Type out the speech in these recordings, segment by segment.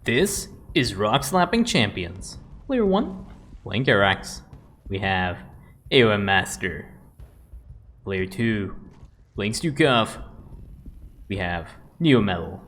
This is Rockslapping Champions. Player 1, playing Karax. We have AOM Master. Player 2, playing Starcraft. We have Neo Metal.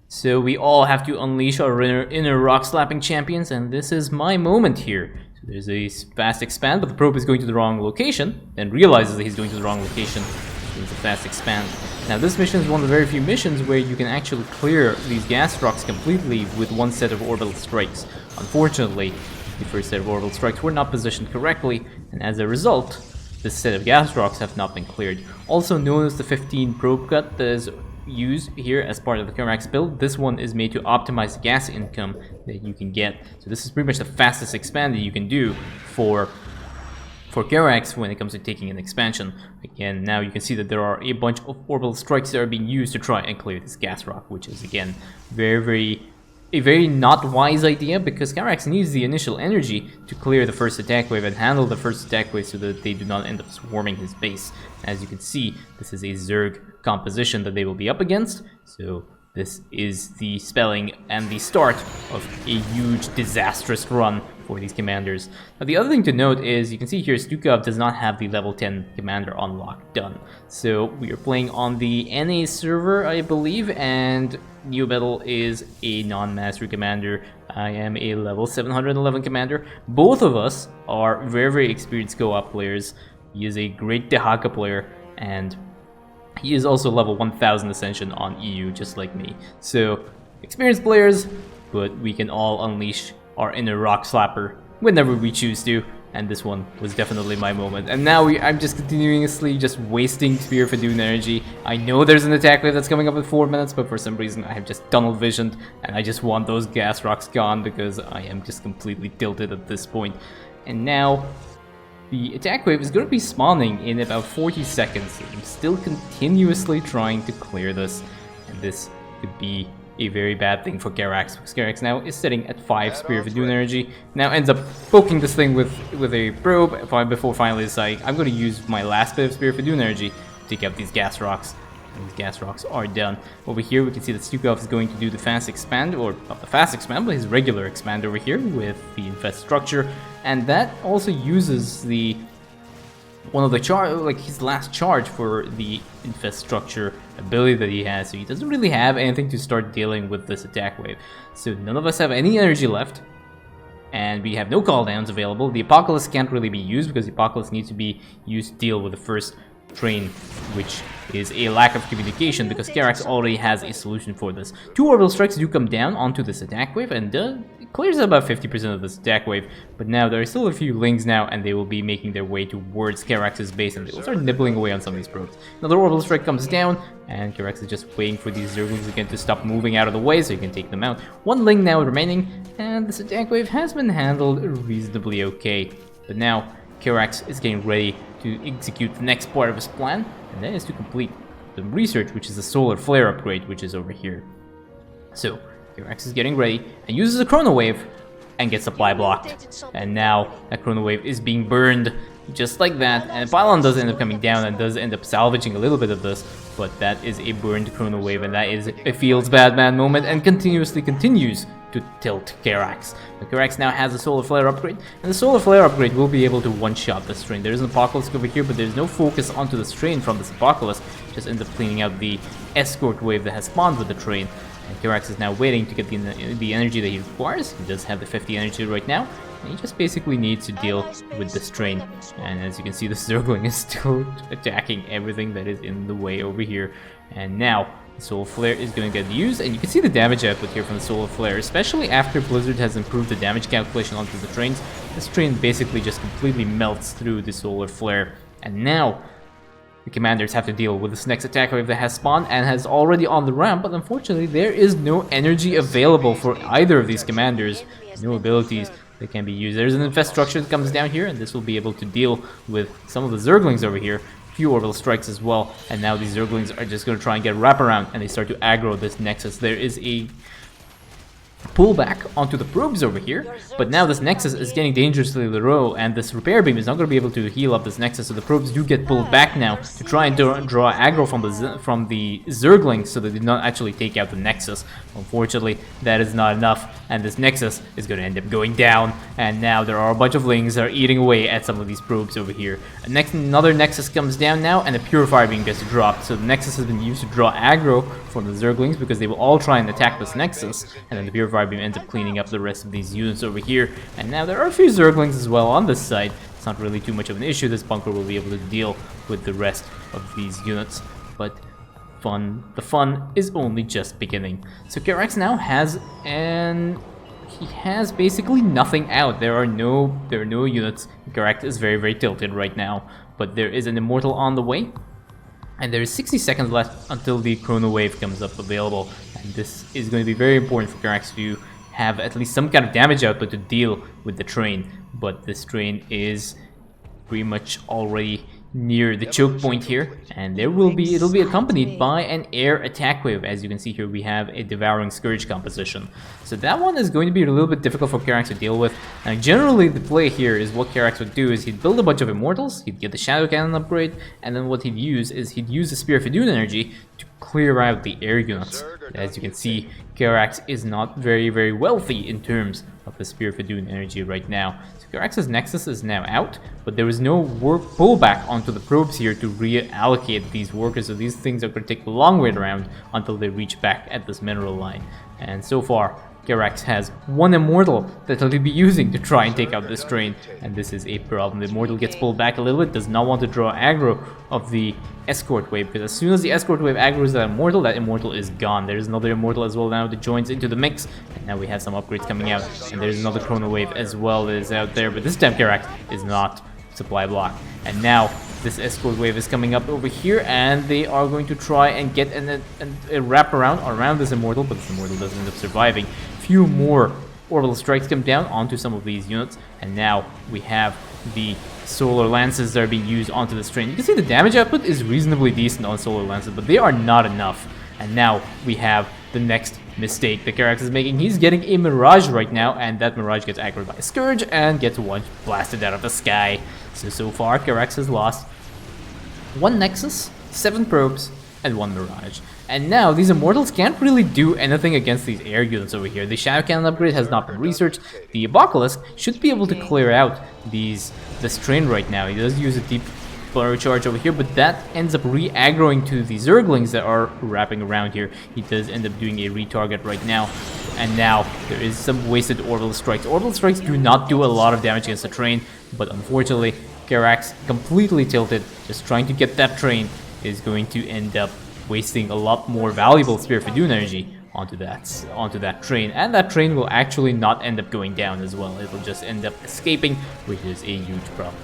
So we all have to unleash our inner Rockslapping Champions, and this is my moment here. So there's a fast expand, but the probe is going to the wrong location, then realizes that he's going to the wrong location. So it's a fast expand. Now this mission is one of the very few missions where you can actually clear these gas rocks completely with one set of orbital strikes. Unfortunately, the first set of orbital strikes were not positioned correctly, and as a result, this set of gas rocks have not been cleared. Also known as the 15 probe cut that is used here as part of the Karax build. This one is made to optimize the gas income that you can get. So this is pretty much the fastest expand that you can do for Karax when it comes to taking an expansion. Again, now you can see that there are a bunch of orbital strikes that are being used to try and clear this gas rock, which is again a very not wise idea, because Karax needs the initial energy to clear the first attack wave and handle the first attack wave so that they do not end up swarming his base. As you can see, this is a Zerg composition that they will be up against, so this is the spelling and the start of a huge disastrous run for these commanders. Now the other thing to note is, you can see here Stukov does not have the level 10 commander unlock done. So we are playing on the NA server, I believe, and Neo Metal is a non-mastery commander. I am a level 711 commander. Both of us are very experienced co-op players. He is a great Dehaka player, and he is also level 1000 Ascension on EU, just like me. So, experienced players, but we can all unleash our inner rock slapper whenever we choose to. And this one was definitely my moment. And now I'm just continuously just wasting Spear for Dune energy. I know there's an attack wave that's coming up in 4 minutes, but for some reason I have just tunnel visioned, and I just want those gas rocks gone because I am just completely tilted at this point. And now the attack wave is going to be spawning in about 40 seconds. I'm still continuously trying to clear this, and this could be a very bad thing for Karax, because Karax now is sitting at 5 Spear of Dune energy. Now ends up poking this thing with a probe before finally deciding I'm going to use my last bit of Spear of Dune energy to take out these gas rocks. And these gas rocks are done. Over here we can see that Stukov is going to do the fast expand, or not the fast expand, but his regular expand over here with the infest structure, and that also uses the one of the his last charge for the infest structure ability that he has, so he doesn't really have anything to start dealing with this attack wave. So none of us have any energy left, and we have no cooldowns available. The Apocalypse can't really be used because the Apocalypse needs to be used to deal with the first train, which is a lack of communication, because Karax already has a solution for this. 2 orbital strikes do come down onto this attack wave, and it clears about 50% of this attack wave, but now there are still a few lings now, and they will be making their way towards Karax's base, and they will start nibbling away on some of these probes. Another orbital strike comes down, and Karax is just waiting for these Zerglings again to stop moving out of the way so you can take them out. 1 ling now remaining, and this attack wave has been handled reasonably okay. But now Karax is getting ready to execute the next part of his plan, and that is to complete the research, which is the solar flare upgrade, which is over here. So Karax is getting ready and uses a chrono wave and gets supply blocked, and now that chrono wave is being burned just like that, and Pylon does end up coming down and does end up salvaging a little bit of this, but that is a burned chrono wave, and that is a feels bad man moment, and continues to tilt Karax. But Karax now has a solar flare upgrade, and the solar flare upgrade will be able to one-shot this train. There is an Apocalypse over here, but there's no focus onto this train from this Apocalypse. Just ends up cleaning out the escort wave that has spawned with the train. And Karax is now waiting to get the energy that he requires. He does have the 50 energy right now, and he just basically needs to deal with this train. And as you can see, the Zergling is still attacking everything that is in the way over here. And now the Solar Flare is going to get used, and you can see the damage output here from the Solar Flare, especially after Blizzard has improved the damage calculation onto the trains. This train basically just completely melts through the Solar Flare, and now the commanders have to deal with this next attack wave that has spawned and has already on the ramp, but unfortunately there is no energy available for either of these commanders, no abilities that can be used. There's an infest structure that comes down here, and this will be able to deal with some of the Zerglings over here. Few orbital strikes as well, and now these Zerglings are just going to try and get wraparound, and they start to aggro this nexus. There is a pull back onto the probes over here, but now this Nexus is getting dangerously low, and this repair beam is not going to be able to heal up this Nexus, so the probes do get pulled back now to try and draw aggro from the Zerglings so that they do not actually take out the Nexus. Unfortunately, that is not enough, and this Nexus is going to end up going down, and now there are a bunch of Lings that are eating away at some of these probes over here. Another Nexus comes down now, and a Purifier beam gets dropped, so the Nexus has been used to draw aggro from the Zerglings because they will all try and attack this Nexus, and then the Purifier beam ends up cleaning up the rest of these units over here. And now there are a few Zerglings as well on this side. It's not really too much of an issue. This bunker will be able to deal with the rest of these units, but the fun is only just beginning. So Karax now has he has basically nothing out. There are no units. Karax is very tilted right now, but there is an Immortal on the way. And there is 60 seconds left until the Chrono Wave comes up available. And this is going to be very important for Karax to have at least some kind of damage output to deal with the train. But this train is pretty much already near the choke point here, and it'll be accompanied by an air attack wave. As you can see here, we have a Devouring Scourge composition, so that one is going to be a little bit difficult for Karax to deal with. And generally the play here is what Karax would do is he'd build a bunch of Immortals, he'd get the Shadow Cannon upgrade, and then what he'd use is he'd use the Spear of Idun energy to clear out the air units. As you can see, Karax is not very wealthy in terms of the Spear of Idun energy right now. So Karax's Nexus is now out, but there is no pullback onto the probes here to reallocate these workers, so these things are going to take a long way around until they reach back at this mineral line. And so far, Karax has one Immortal that he'll be using to try and take out this train, and this is a problem. The Immortal gets pulled back a little bit, does not want to draw aggro of the Escort Wave, because as soon as the Escort Wave aggroes that Immortal is gone. There's another Immortal as well now that joins into the mix, and now we have some upgrades coming out, and there's another Chrono Wave as well that is out there, but this time Karax is not supply block. And now this Escort Wave is coming up over here, and they are going to try and get a wrap around this Immortal, but this Immortal doesn't end up surviving. Few more orbital strikes come down onto some of these units, and now we have the Solar Lances that are being used onto this train. You can see the damage output is reasonably decent on Solar Lances, but they are not enough. And now we have the next mistake that Karax is making. He's getting a Mirage right now, and that Mirage gets aggroed by a Scourge and gets one blasted out of the sky. So far, Karax has lost one Nexus, 7 probes, and 1 Mirage. And now these Immortals can't really do anything against these air units over here. The Shadow Cannon upgrade has not been researched. The Obelisk should be able to clear out this train right now. He does use a deep flurry charge over here, but that ends up re-aggroing to the Zerglings that are wrapping around here. He does end up doing a retarget right now. And now there is some wasted Orbital Strikes. Orbital Strikes do not do a lot of damage against the train, but unfortunately, Karax completely tilted. Just trying to get that train is going to end up wasting a lot more valuable Spear of Idun energy onto that train, and that train will actually not end up going down as well. It will just end up escaping, which is a huge problem.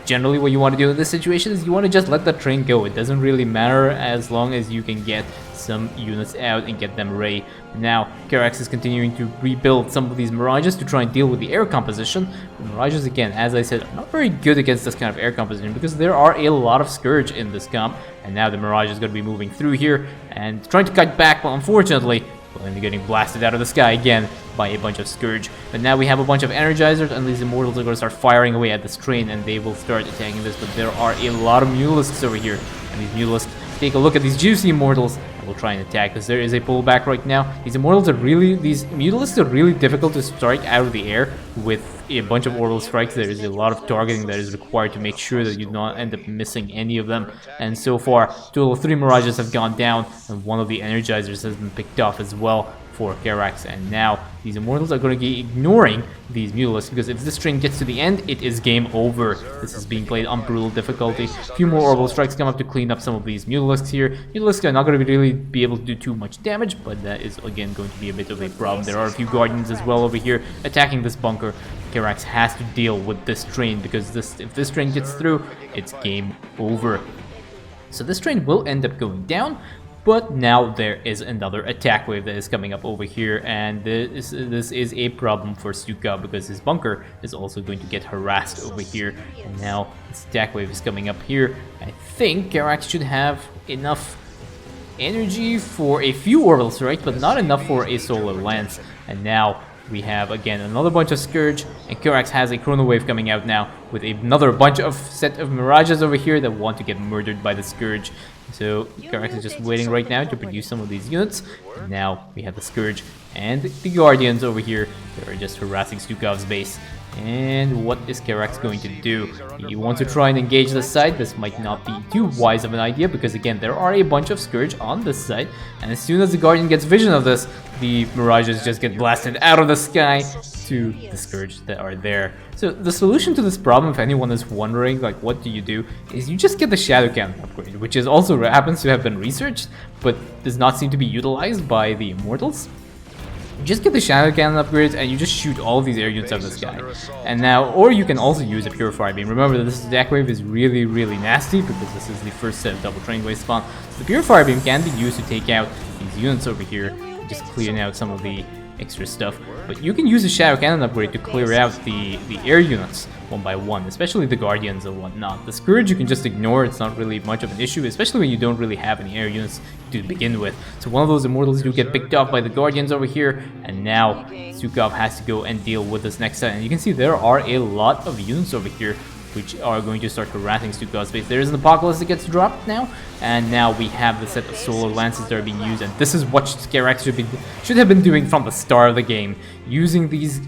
Generally, what you want to do in this situation is you want to just let that train go. It doesn't really matter as long as you can get some units out and get them ready. Now, Karax is continuing to rebuild some of these Mirages to try and deal with the air composition. The Mirages, again, as I said, are not very good against this kind of air composition because there are a lot of Scourge in this comp. And now the Mirage is going to be moving through here and trying to cut back, but unfortunately, we'll end up getting blasted out of the sky again by a bunch of Scourge. But now we have a bunch of Energizers, and these Immortals are going to start firing away at this train, and they will start attacking this. But there are a lot of Mutalisks over here, and these Mutalisks take a look at these juicy Immortals, and will try and attack because there is a pullback right now. These Mutalisks are really difficult to strike out of the air with a bunch of orbital strikes. There is a lot of targeting that is required to make sure that you do not end up missing any of them. And so far, total of 3 Mirages have gone down, and one of the Energizers has been picked off as well for Karax. And now these Immortals are going to be ignoring these Mutalisks, because if this train gets to the end, it is game over. This is being played on brutal difficulty. A few more orbital strikes come up to clean up some of these Mutalisks here. Mutalisks are not going to really be able to do too much damage, but that is again going to be a bit of a problem. There are a few Guardians as well over here attacking this bunker. Karax has to deal with this train, because if this train gets through, it's game over. So this train will end up going down, but now there is another attack wave that is coming up over here, and this is a problem for Stuka, because his bunker is also going to get harassed over here. And now this attack wave is coming up here. I think Karax should have enough energy for a few orbital strikes, but not enough for a solar lance. And now we have again another bunch of Scourge, and Karax has a Chrono Wave coming out now with another bunch of set of Mirages over here that want to get murdered by the Scourge. So Karax is just waiting right now to produce some of these units. And now we have the Scourge and the Guardians over here that are just harassing Stukov's base. And what is Karax going to do? He wants to try and engage this side. This might not be too wise of an idea because again there are a bunch of Scourge on this side, and as soon as the Guardian gets vision of this, the Mirages just get blasted out of the sky to the Scourge that are there. So the solution to this problem, if anyone is wondering like what do you do, is you just get the Shadow Cannon upgrade, which is also happens to have been researched but does not seem to be utilized by the Immortals. You just get the Shadow Cannon upgrades and you just shoot all of these air units out of the sky. And now, or you can also use a Purifier Beam. Remember that this attack wave is really nasty because this is the first set of double train wave spawn. So the Purifier Beam can be used to take out these units over here, just clearing out some of the extra stuff. But you can use the Shadow Cannon upgrade to clear out the air units one by one, especially the Guardians and whatnot. The Scourge you can just ignore, it's not really much of an issue, especially when you don't really have any air units to begin with. So one of those Immortals do get picked off by the Guardians over here, and now Stukov has to go and deal with this next set. And you can see there are a lot of units over here which are going to start harassing Stukov's base. There is an Apocalypse that gets dropped now, and now we have the set of Solar Lances that are being used, and this is what Karax should have been doing from the start of the game, using these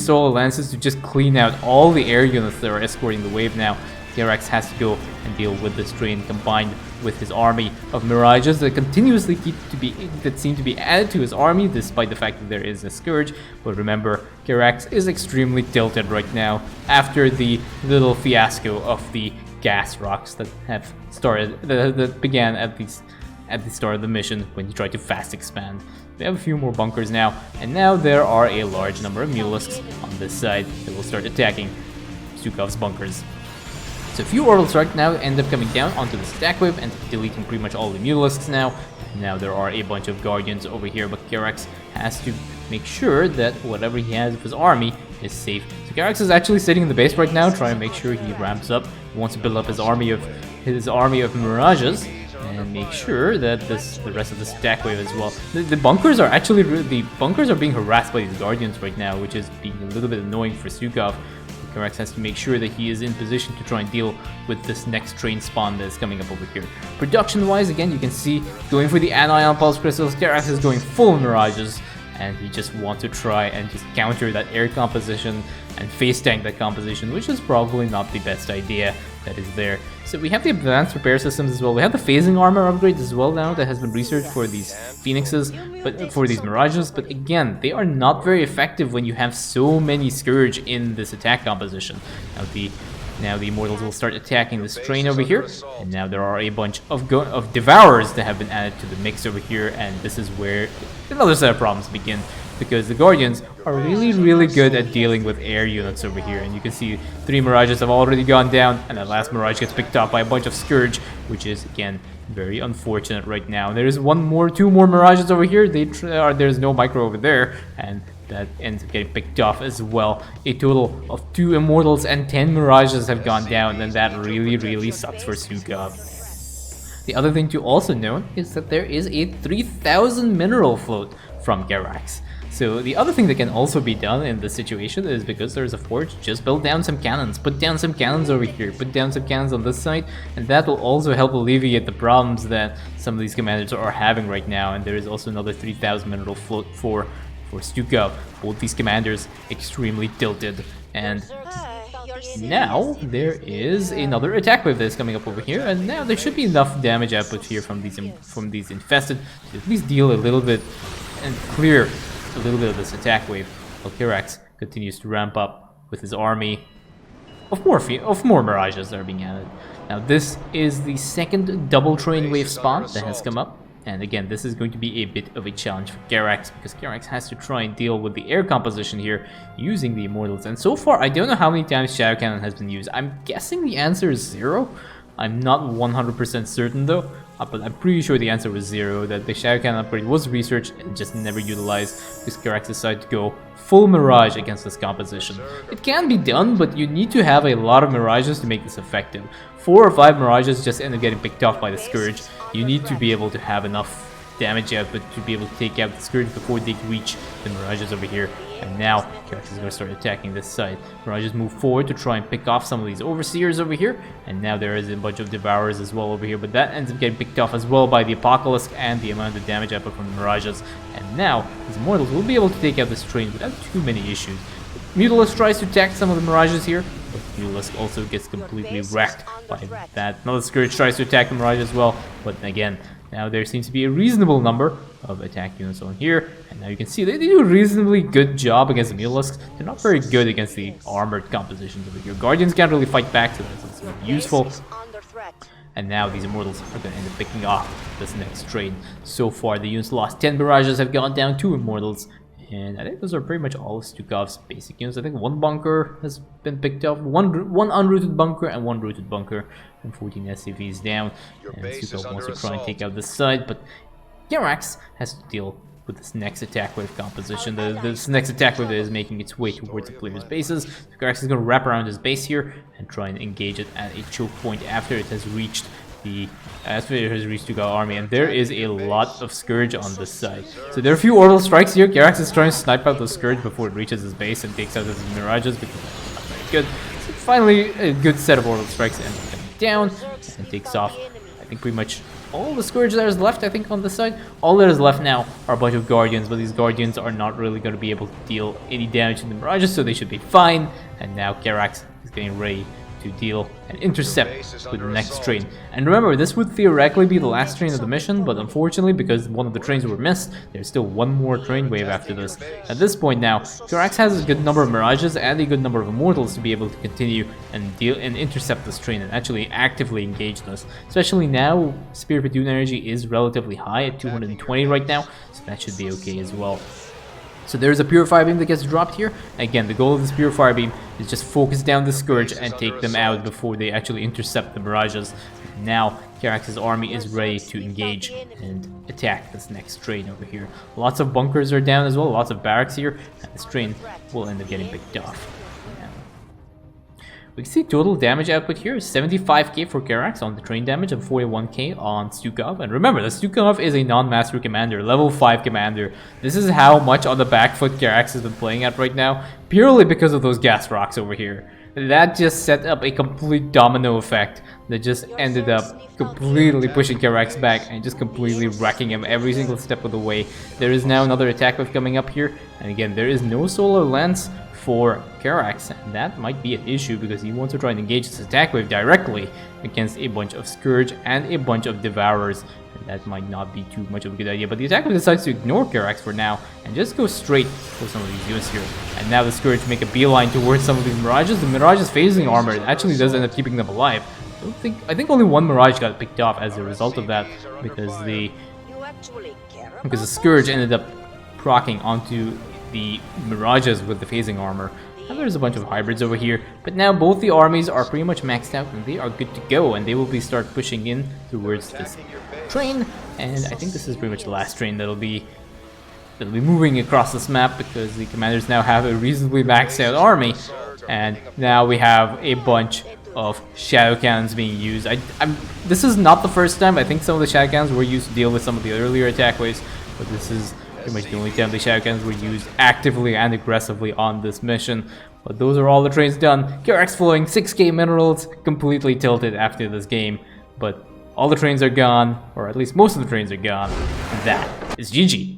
Solar Lances to just clean out all the air units that are escorting the wave. Now Karax has to go and deal with this strain combined with his army of Mirages that continuously seem to be added to his army despite the fact that there is a Scourge. But remember, Karax is extremely tilted right now after the little fiasco of the gas rocks that have started that began at the start of the mission when he tried to fast expand. We have a few more bunkers now, and now there are a large number of Mulisks on this side that will start attacking Stukov's bunkers. So a few orbital strikes now end up coming down onto this attack wave and deleting pretty much all the Mulisks now. Now there are a bunch of Guardians over here, but Karax has to make sure that whatever he has of his army is safe. So Karax is actually sitting in the base right now, trying to make sure he ramps up. He wants to build up his army of Mirages and make sure that the rest of this attack wave as well. The bunkers are being harassed by these Guardians right now, which is being a little bit annoying for Stukov. Karax has to make sure that he is in position to try and deal with this next train spawn that's coming up over here. Production-wise, again, you can see going for the Anion Pulse Crystals, Karax is going full Mirages, and he just wants to try and just counter that air composition and face tank that composition, which is probably not the best idea that is there. So we have the advanced repair systems as well. We have the phasing armor upgrades as well now that has been researched for these Phoenixes, but for these Mirages. But again, they are not very effective when you have so many Scourge in this attack composition. Now the Immortals will start attacking this train over here, and now there are a bunch of Devourers that have been added to the mix over here, and this is where another set of problems begin, because the Guardians are really good at dealing with air units over here. And you can see 3 Mirages have already gone down, and that last Mirage gets picked up by a bunch of Scourge, which is again very unfortunate right now. There is 2 more Mirages over here. There's no micro over there, and that ends up getting picked off as well. A total of 2 Immortals and 10 Mirages have gone down, and that really sucks for Stukov. The other thing to also note is that there is a 3,000 mineral float from Karax. So the other thing that can also be done in this situation is, because there's a forge, just build down some cannons. Put down some cannons over here, put down some cannons on this side, and that will also help alleviate the problems that some of these commanders are having right now. And there is also another 3,000 mineral float for Stukov. Both these commanders extremely tilted. And now there is another attack wave that's coming up over here, and now there should be enough damage output here from these infested to at least deal a little bit and clear a little bit of this attack wave, while Karax continues to ramp up with his army of more Mirages that are being added. Now this is the second double train wave spawn that has come up, and again this is going to be a bit of a challenge for Karax, because Karax has to try and deal with the air composition here using the Immortals. And so far I don't know how many times Shadow Cannon has been used. I'm guessing the answer is 0. I'm not 100% certain though, but I'm pretty sure the answer was 0, that the Shadow Cannon upgrade was researched and just never utilized because Karax decided to go full Mirage against this composition. It can be done, but you need to have a lot of Mirages to make this effective. 4 or 5 Mirages just end up getting picked off by the Scourge. You need to be able to have enough damage output to be able to take out the Scourge before they reach the Mirages over here. And now Karax is going to start attacking this side. Mirages move forward to try and pick off some of these Overseers over here. And now there is a bunch of Devourers as well over here, but that ends up getting picked off as well by the Apocalypse and the amount of damage output from the Mirages. And now these Immortals will be able to take out this train without too many issues. Mutalisk tries to attack some of the Mirages here, but Mutalisk also gets completely wrecked by that. Another Scourge tries to attack the Mirage as well, but again, now there seems to be a reasonable number of attack units on here, and now you can see they do a reasonably good job against the Mutalisks. They're not very good against the armored compositions over here. Guardians can't really fight back, so that's useful. And now these Immortals are going to end up picking off this next train. So far, the units lost 10 Barrages, have gone down 2 Immortals. And I think those are pretty much all of Stukov's basic units. I think 1 bunker has been picked off, one unrooted bunker and 1 rooted bunker, and 14 SCVs down. And Stukov wants to try and take out this side, but Karax has to deal with this next attack wave composition. This next attack wave is making its way towards the player's bases. So Karax is going to wrap around his base here and try and engage it at a choke point after it has reached Stukov army, and there is a lot of Scourge on this side. So there are a few orbital strikes here. Karax is trying to snipe out the Scourge before it reaches his base and takes out his Mirages because it's not very good. So finally, a good set of orbital strikes ends up coming down and takes off, I think, pretty much all the Scourge that is left, I think, on this side. All that is left now are a bunch of Guardians, but these Guardians are not really going to be able to deal any damage to the Mirages, so they should be fine. And now Karax is getting ready to deal and intercept with the next train. And remember, this would theoretically be the last train of the mission, but unfortunately, because one of the trains were missed, there's still 1 more train wave after this. At this point now, Karax has a good number of Mirages and a good number of Immortals to be able to continue and deal and intercept this train and actually actively engage this. Especially now, Spirit of Dune energy is relatively high at 220 right now, so that should be okay as well. So there's a Purifier Beam that gets dropped here. Again, the goal of this Purifier Beam is just focus down the Scourge and take them out before they actually intercept the Mirages. Now, Karax's army is ready to engage and attack this next train over here. Lots of bunkers are down as well, lots of barracks here, and this train will end up getting picked off. We can see total damage output here is 75k for Karax on the train damage and 41k on Stukov. And remember, the Stukov is a non-master commander, level 5 commander. This is how much on the back foot Karax has been playing at right now, purely because of those gas rocks over here. That just set up a complete domino effect that just ended up completely pushing Karax back and just completely wrecking him every single step of the way. There is now another attack wave coming up here, and again, there is no solar lens for Karax, and that might be an issue because he wants to try and engage this attack wave directly against a bunch of Scourge and a bunch of Devourers, and that might not be too much of a good idea. But the attack wave decides to ignore Karax for now and just go straight for some of these units here. And now the Scourge make a beeline towards some of these Mirages. The Mirage's phasing armor actually does end up keeping them alive. I think only 1 Mirage got picked off as a result of that because the Scourge ended up proccing onto the Mirages with the phasing armor. Now there's a bunch of hybrids over here, but now both the armies are pretty much maxed out and they are good to go, and they will be start pushing in towards this train. And I think this is pretty much the last train that'll be moving across this map because the commanders now have a reasonably maxed out army, and now we have a bunch of shadow cannons being used. This is not the first time. I think some of the shadow cannons were used to deal with some of the earlier attack waves, but this is pretty much the only time the shadow cannons were used actively and aggressively on this mission. But those are all the trains done. Karax flowing 6k minerals, completely tilted after this game, but all the trains are gone, or at least most of the trains are gone, and that is GG.